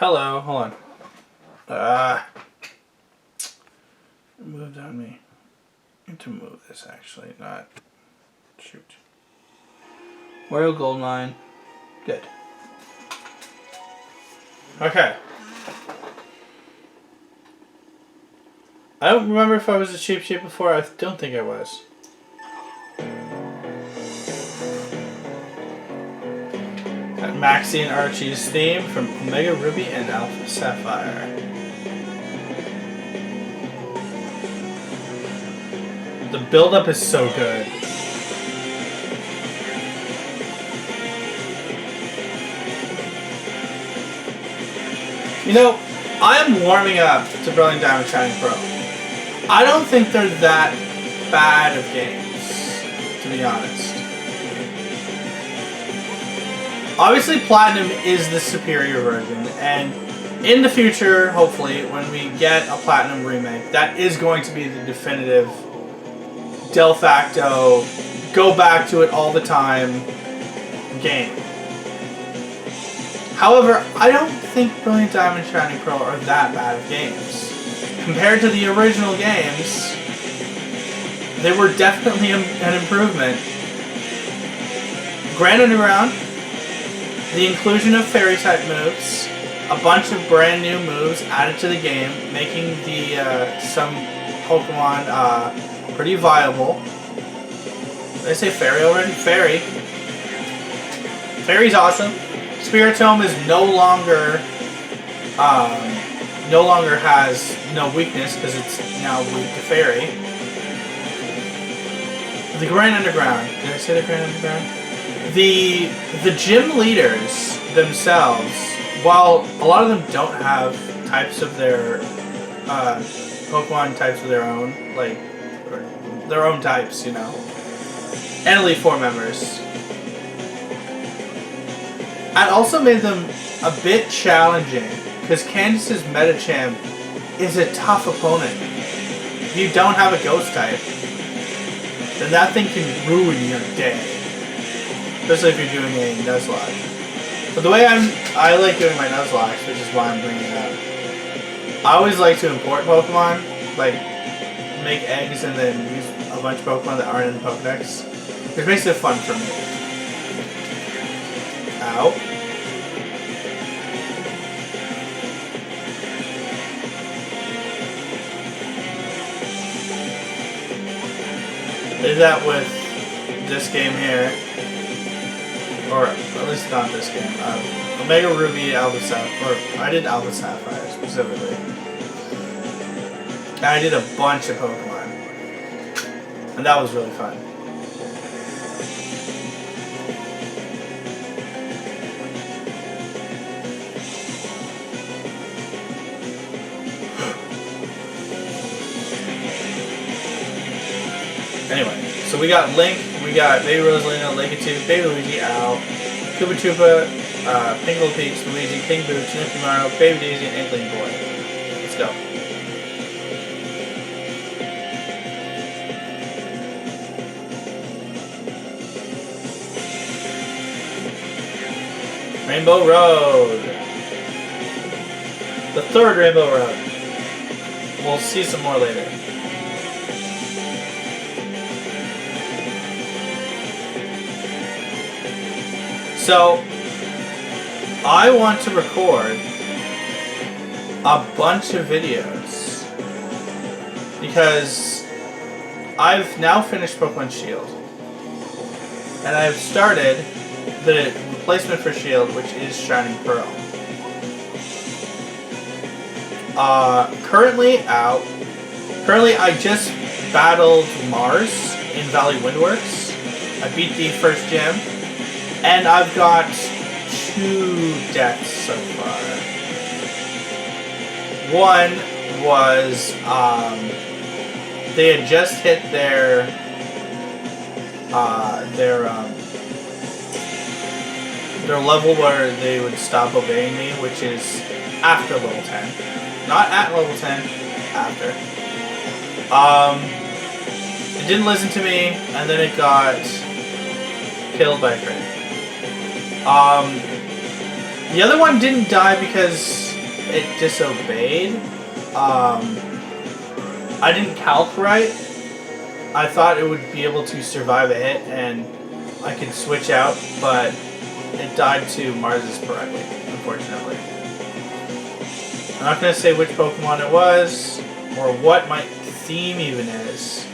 Hello, hold on. It moved on me. I need to move this actually, not shoot. Royal Gold Mine. Good. Okay. I don't remember if I was a Cheap Sheep before. I don't think I was. Got Maxie and Archie's theme from Omega Ruby and Alpha Sapphire. The build-up is so good. You know, I am warming up to Brilliant Diamond Shining Pearl. I don't think they're that bad of games, to be honest. Obviously, Platinum is the superior version, and in the future, hopefully, when we get a Platinum remake, that is going to be the definitive, de facto, go back to it all the time game. However, I don't think Brilliant Diamond Shining Pearl are that bad of games. Compared to the original games, they were definitely an improvement. Grand Underground, the inclusion of fairy-type moves, a bunch of brand new moves added to the game, making the some Pokemon pretty viable. Did I say fairy already? Fairy. Fairy's awesome. Spiritomb is no longer has no weakness because it's now weak to fairy. The Grand Underground. Did I say the Grand Underground? The gym leaders themselves, while a lot of them don't have types of their Pokemon types of their own, like their own types, you know, and Elite Four members. I also made them a bit challenging because Candace's Metachamp is a tough opponent. If you don't have a Ghost type, then that thing can ruin your day. Especially if you're doing a Nuzlocke. But the way I like doing my Nuzlocke, which is why I'm bringing it up. I always like to import Pokemon, like make eggs and then use a bunch of Pokemon that aren't in the Pokedex. Which makes it fun for me. Ow. Is that with this game here? Or at least not this game. Omega Ruby, Alpha Sapphire. Or I did Alpha Sapphire specifically. And I did a bunch of Pokemon. And that was really fun. Anyway, so we got Link, we got Baby Rosalina, Lakitu, Baby Luigi, Owl, Koopa Troopa, Pingle Peach, Luigi, King Boo, Chinookimaro, Baby Daisy, and Inkling Boy. Let's go. Rainbow Road. The third Rainbow Road. We'll see some more later. So, I want to record a bunch of videos because I've now finished Pokemon Shield and I've started the replacement for Shield, which is Shining Pearl. Currently I just battled Mars in Valley Windworks. I beat the first gym. And I've got 2 deaths so far. One was, they had just hit their level where they would stop obeying me, which is after level 10. Not at level 10, after. It didn't listen to me, and then it got killed by a crit. The other one didn't die because it disobeyed. I didn't calc right. I thought it would be able to survive a hit and I could switch out, but it died to Mars's correctly, unfortunately. I'm not going to say which Pokemon it was, or what my theme even is.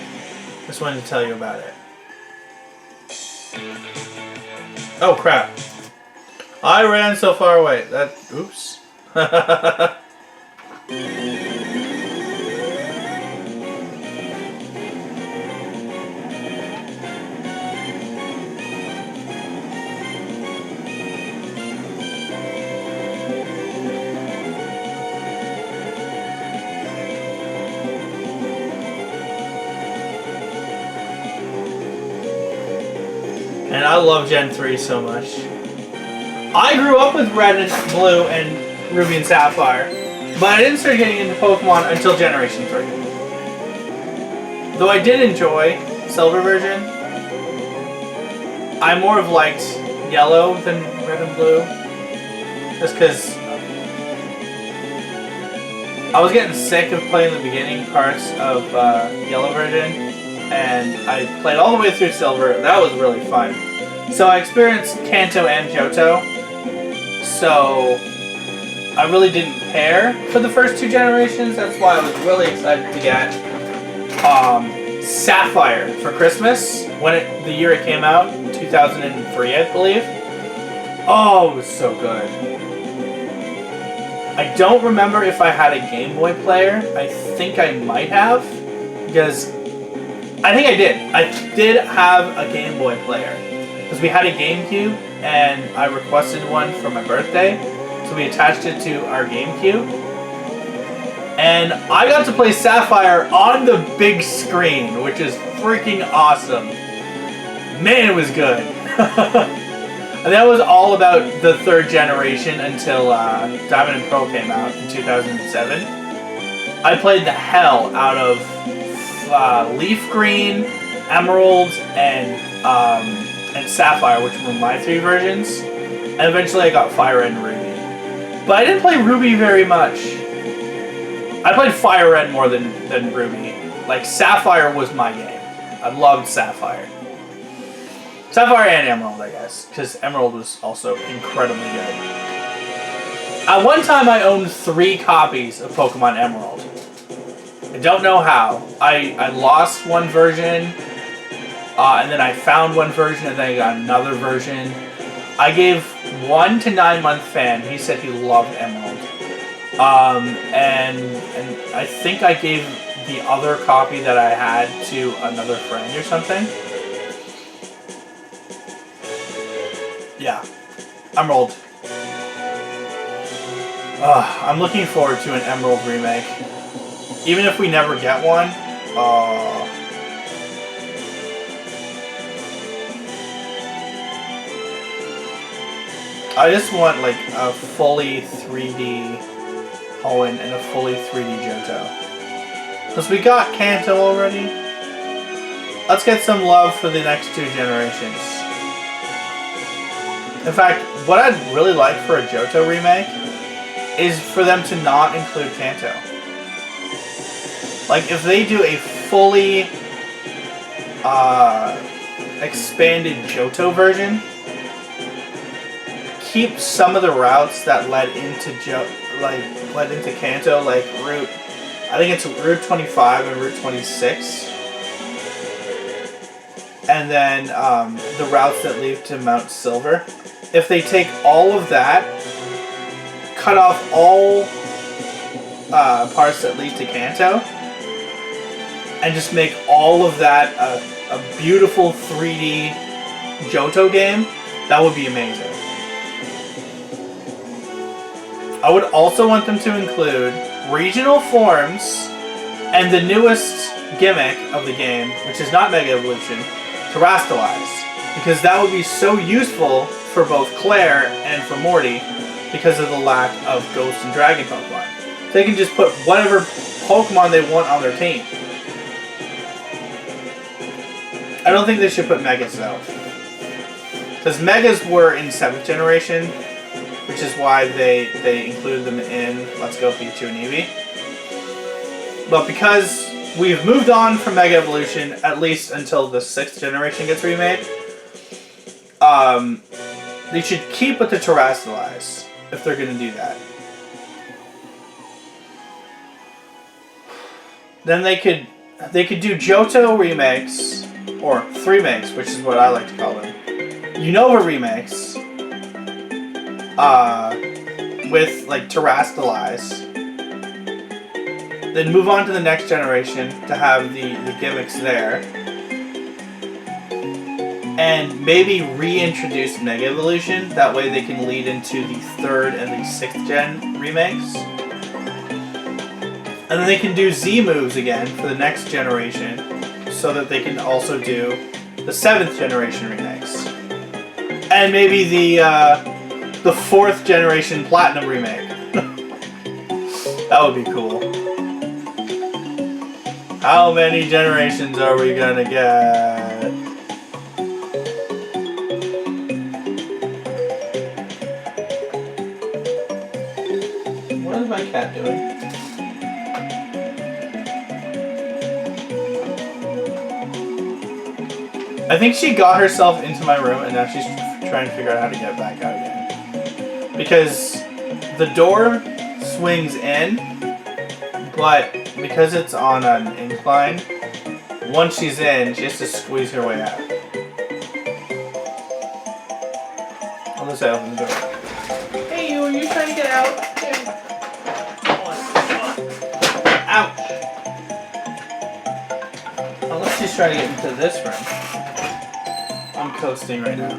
Just wanted to tell you about it. Oh crap. I ran so far away. Oops. And I love Gen 3 so much. I grew up with Red and Blue and Ruby and Sapphire, but I didn't start getting into Pokemon until Generation 3. Though I did enjoy Silver version, I more of liked Yellow than Red and Blue. Just because I was getting sick of playing the beginning parts of Yellow version, and I played all the way through Silver. That was really fun. So I experienced Kanto and Johto, so I really didn't care for the first two generations. That's why I was really excited to get Sapphire for Christmas when the year it came out, 2003, I believe. Oh, it was so good. I don't remember if I had a Game Boy player. I think I might have, because I think I did. I did have a Game Boy player. Because we had a GameCube, and I requested one for my birthday, so we attached it to our GameCube. And I got to play Sapphire on the big screen, which is freaking awesome. Man, it was good. And that was all about the third generation until Diamond and Pearl came out in 2007. I played the hell out of Leaf Green, Emerald, and Sapphire, which were my three versions. And eventually I got Fire Red and Ruby. But I didn't play Ruby very much. I played Fire Red more than Ruby. Like, Sapphire was my game. I loved Sapphire. Sapphire and Emerald, I guess. Because Emerald was also incredibly good. At one time I owned 3 copies of Pokemon Emerald. I don't know how. I lost one version, and then I found one version, and then I got another version. I gave one to 9-month fan. He said he loved Emerald. And I think I gave the other copy that I had to another friend or something. Yeah, Emerald. I'm looking forward to an Emerald remake. Even if we never get one, I just want like a fully 3D Hoenn and a fully 3D Johto. Because we got Kanto already. Let's get some love for the next 2 generations. In fact, what I'd really like for a Johto remake is for them to not include Kanto. Like, if they do a fully expanded Johto version, keep some of the routes that led into Kanto, like I think it's Route 25 and Route 26, and then the routes that lead to Mount Silver. If they take all of that, cut off all parts that lead to Kanto, and just make all of that a beautiful 3D Johto game, that would be amazing. I would also want them to include regional forms and the newest gimmick of the game, which is not Mega Evolution, Terrastalize. Because that would be so useful for both Claire and for Morty because of the lack of Ghost and Dragon Pokemon. They can just put whatever Pokemon they want on their team. I don't think they should put Megas though. Because Megas were in 7th generation, which is why they included them in Go Pikachu and Eevee. But because we've moved on from Mega Evolution, at least until the 6th generation gets remade, they should keep with the Terrestrialize if they're going to do that. Then they could do Johto remakes, or 3 makes, which is what I like to call them. Unova remakes, with like Terrestrialize. Then move on to the next generation to have the gimmicks there. And maybe reintroduce Mega Evolution. That way they can lead into the 3rd and the 6th gen remakes. And then they can do Z moves again for the next generation. So that they can also do the 7th generation remakes. And maybe the 4th generation Platinum remake. That would be cool. How many generations are we gonna get? What is my cat doing? I think she got herself into my room and now she's trying to figure out how to get back out again. Because the door swings in, but because it's on an incline, once she's in, she has to squeeze her way out. Unless I open the door. Hey you, are you trying to get out? Here. Come on. Ouch! Unless she's trying to get into this room. I'm coasting right now.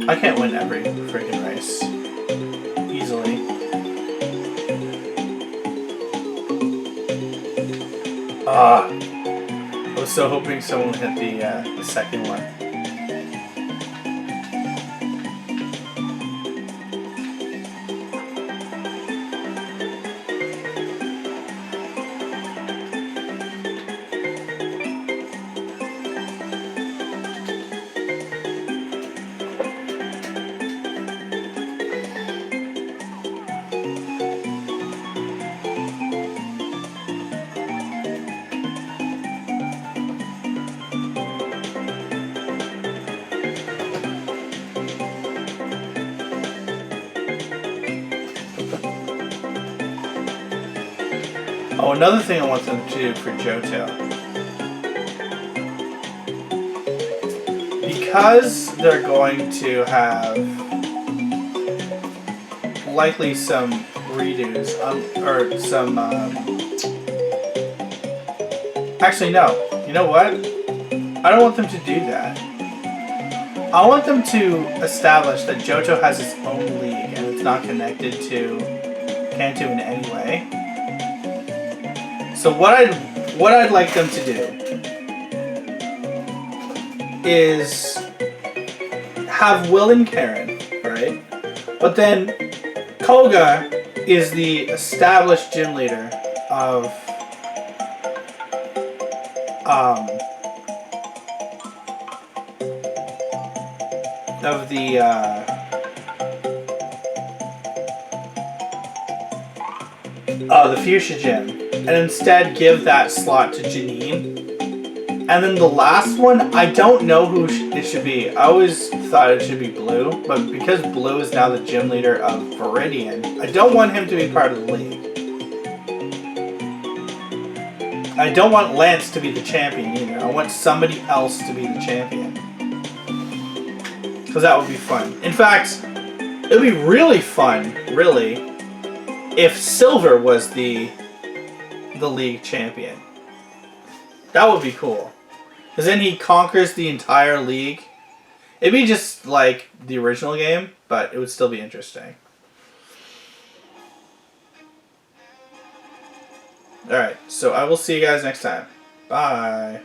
I can't win every freaking race. Easily. I was so hoping someone would hit the second one. Oh, another thing I want them to do for Johto. Because they're going to have likely some redos, or some, actually no, you know what? I don't want them to do that. I want them to establish that Johto has its own league and it's not connected to Kanto in any way. So what I'd like them to do is have Will and Karen, right? But then Koga is the established gym leader of the Fuchsia Gym, and instead give that slot to Janine. And then the last one, I don't know who it should be. I always thought it should be Blue, but because Blue is now the gym leader of Viridian, I don't want him to be part of the league. I don't want Lance to be the champion either. I want somebody else to be the champion. Because that would be fun. In fact, it would be really fun, really, if Silver was the league champion. That would be cool. Because then he conquers the entire league. It'd be just like the original game, but it would still be interesting. Alright, so I will see you guys next time. Bye.